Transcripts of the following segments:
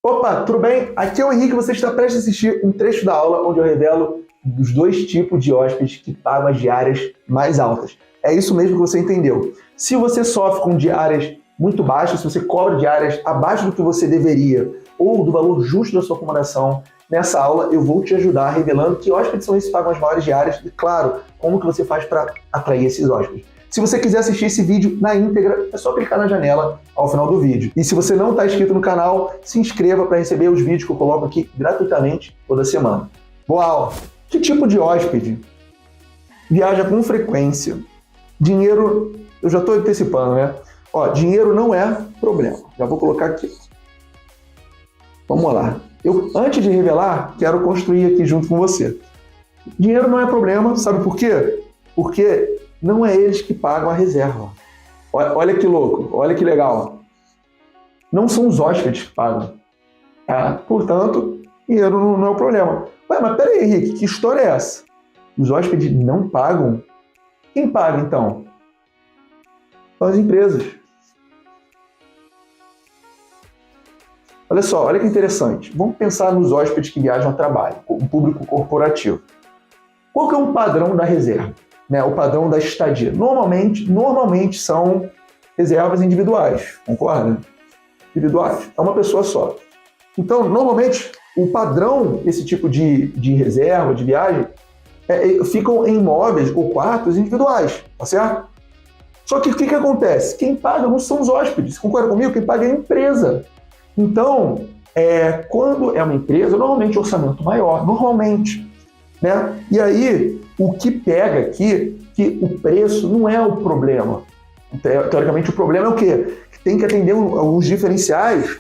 Opa, tudo bem? Aqui é o Henrique, você está prestes a assistir um trecho da aula onde eu revelo os dois tipos de hóspedes que pagam as diárias mais altas. É isso mesmo que você entendeu. Se você sofre com diárias muito baixas, se você cobra diárias abaixo do que você deveria ou do valor justo da sua acomodação, nessa aula eu vou te ajudar revelando que hóspedes são esses que pagam as maiores diárias e, claro, como que você faz para atrair esses hóspedes. Se você quiser assistir esse vídeo na íntegra, é só clicar na janela ao final do vídeo. E se você não está inscrito no canal, se inscreva para receber os vídeos que eu coloco aqui gratuitamente toda semana. Boa aula! Que tipo de hóspede viaja com frequência? Dinheiro, eu já estou antecipando, né? Ó, dinheiro não é problema. Já vou colocar aqui. Vamos lá. Eu, antes de revelar, quero construir aqui junto com você. Dinheiro não é problema, sabe por quê? Porque não é eles que pagam a reserva. Olha que louco, olha que legal. Não são os hóspedes que pagam. Tá? Portanto, dinheiro não é o problema. Ué, mas peraí, Henrique, que história é essa? Os hóspedes não pagam? Quem paga, então? São as empresas. Olha só, olha que interessante. Vamos pensar nos hóspedes que viajam a trabalho, o público corporativo. Qual que é o padrão da reserva? Né, o padrão da estadia. Normalmente são reservas individuais, concorda? Individuais. É uma pessoa só. Então, normalmente, o padrão desse tipo de reserva, de viagem, ficam em imóveis ou quartos individuais, tá certo? Só que o que acontece? Quem paga não são os hóspedes, concorda comigo? Quem paga é a empresa. Então, quando é uma empresa, normalmente orçamento maior, normalmente. Né? E aí, o que pega aqui, que o preço não é o problema. Teoricamente, o problema é o quê? Que tem que atender alguns diferenciais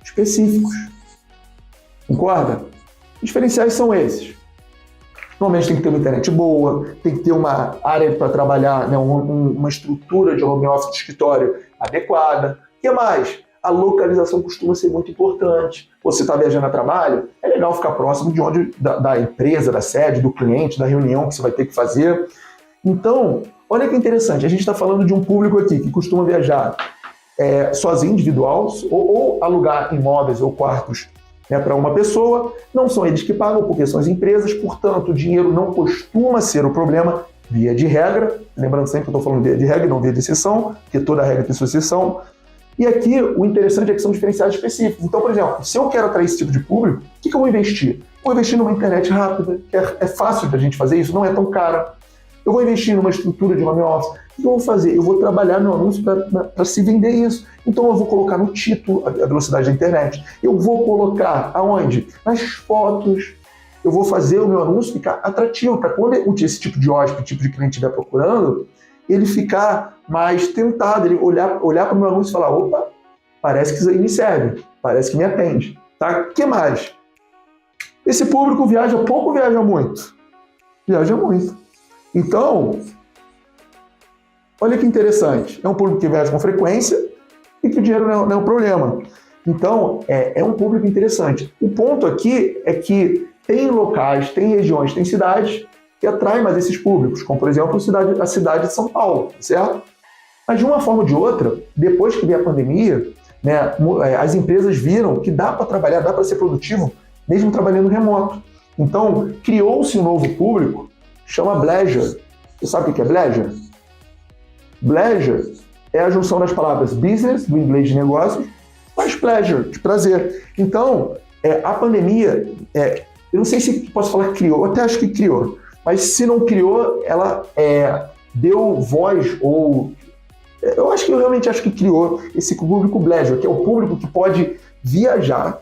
específicos. Concorda? Os diferenciais são esses. Normalmente tem que ter uma internet boa, tem que ter uma área para trabalhar, né? uma estrutura de home office de escritório adequada. O que mais? A localização costuma ser muito importante. Você está viajando a trabalho, é legal ficar próximo de onde da empresa, da sede, do cliente, da reunião que você vai ter que fazer. Então, olha que interessante, a gente está falando de um público aqui que costuma viajar sozinho, individual, ou alugar imóveis ou quartos, né, para uma pessoa. Não são eles que pagam, porque são as empresas, portanto, o dinheiro não costuma ser o problema, via de regra. Lembrando sempre que eu estou falando via de regra, não via de exceção, porque toda regra tem sua exceção. E aqui, o interessante é que são diferenciais específicos. Então, por exemplo, se eu quero atrair esse tipo de público, o que eu vou investir? Vou investir numa internet rápida, que é fácil da gente fazer isso, não é tão cara. Eu vou investir numa estrutura de home office. O que eu vou fazer? Eu vou trabalhar meu anúncio para se vender isso. Então, eu vou colocar no título a velocidade da internet. Eu vou colocar aonde? Nas fotos. Eu vou fazer o meu anúncio ficar atrativo, para quando esse tipo de hóspede, tipo de cliente estiver procurando, ele ficar mais tentado, ele olhar para o meu anúncio e falar, opa, parece que isso aí me serve, parece que me atende. Tá? O que mais? Esse público viaja pouco ou viaja muito? Viaja muito. Então, olha que interessante. É um público que viaja com frequência e que o dinheiro não é um problema. Então, é um público interessante. O ponto aqui é que tem locais, tem regiões, tem cidades que atrai mais esses públicos, como, por exemplo, a cidade de São Paulo, certo? Mas, de uma forma ou de outra, depois que veio a pandemia, né, as empresas viram que dá para trabalhar, dá para ser produtivo, mesmo trabalhando remoto. Então, criou-se um novo público, chama Bleisure. Você sabe o que é Bleisure? Bleisure é a junção das palavras business, do inglês de negócios, mais pleasure, de prazer. Então, a pandemia, eu não sei se posso falar que criou, eu até acho que criou, mas se não criou, ela deu voz, ou eu realmente acho que criou esse público Bleisure, que é o público que pode viajar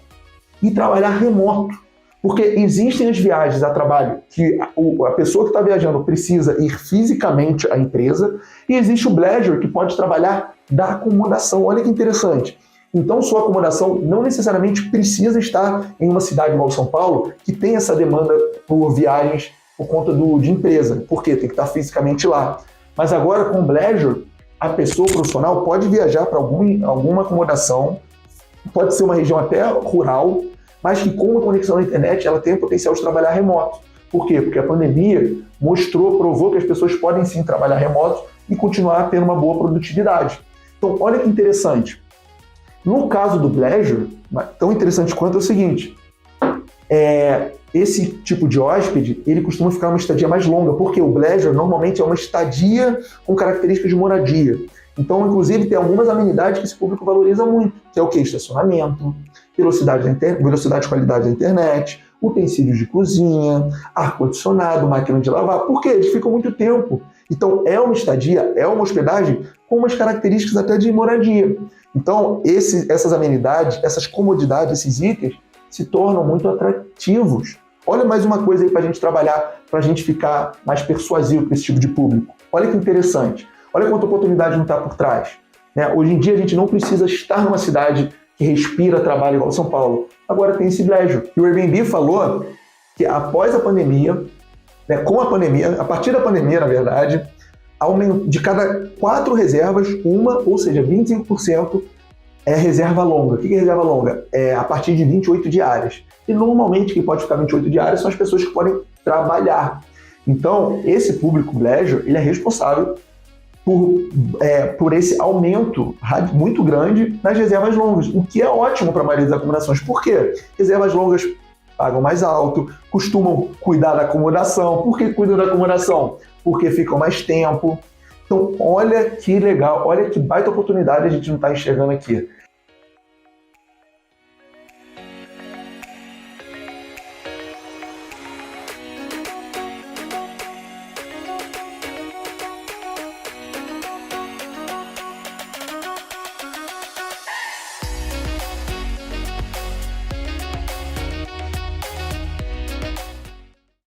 e trabalhar remoto. Porque existem as viagens a trabalho que a pessoa que está viajando precisa ir fisicamente à empresa, e existe o Bleisure que pode trabalhar da acomodação. Olha que interessante. Então, sua acomodação não necessariamente precisa estar em uma cidade igual São Paulo, que tem essa demanda por viagens por conta de empresa, porque tem que estar fisicamente lá. Mas agora, com o Bleisure, a pessoa profissional pode viajar para alguma acomodação, pode ser uma região até rural, mas que com uma conexão na internet ela tem o potencial de trabalhar remoto. Por quê? Porque a pandemia provou que as pessoas podem sim trabalhar remoto e continuar tendo uma boa produtividade. Então, olha que interessante. No caso do Bleisure, tão interessante quanto é o seguinte, esse tipo de hóspede, ele costuma ficar uma estadia mais longa, porque o Bleisure normalmente é uma estadia com características de moradia. Então, inclusive, tem algumas amenidades que esse público valoriza muito, que é o quê? Estacionamento, velocidade e qualidade da internet, utensílios de cozinha, ar-condicionado, máquina de lavar. Por quê? Eles ficam muito tempo. Então, é uma estadia, é uma hospedagem com umas características até de moradia. Então, essas amenidades, essas comodidades, esses itens, se tornam muito atrativos. Olha mais uma coisa aí para a gente trabalhar, para a gente ficar mais persuasivo para esse tipo de público. Olha que interessante. Olha quanta oportunidade não está por trás. Hoje em dia, a gente não precisa estar numa cidade que respira trabalho igual São Paulo. Agora tem esse Bleisure. E o Airbnb falou que após a pandemia, com a pandemia, a partir da pandemia, na verdade, de cada 4 reservas, uma, ou seja, 25%, é reserva longa. O que é reserva longa? É a partir de 28 diárias. E normalmente quem pode ficar 28 diárias são as pessoas que podem trabalhar. Então, esse público Bleisure, ele é responsável por esse aumento muito grande nas reservas longas, o que é ótimo para a maioria das acomodações. Por quê? Reservas longas pagam mais alto, costumam cuidar da acomodação. Por que cuidam da acomodação? Porque ficam mais tempo. Então, olha que legal, olha que baita oportunidade a gente não está enxergando aqui.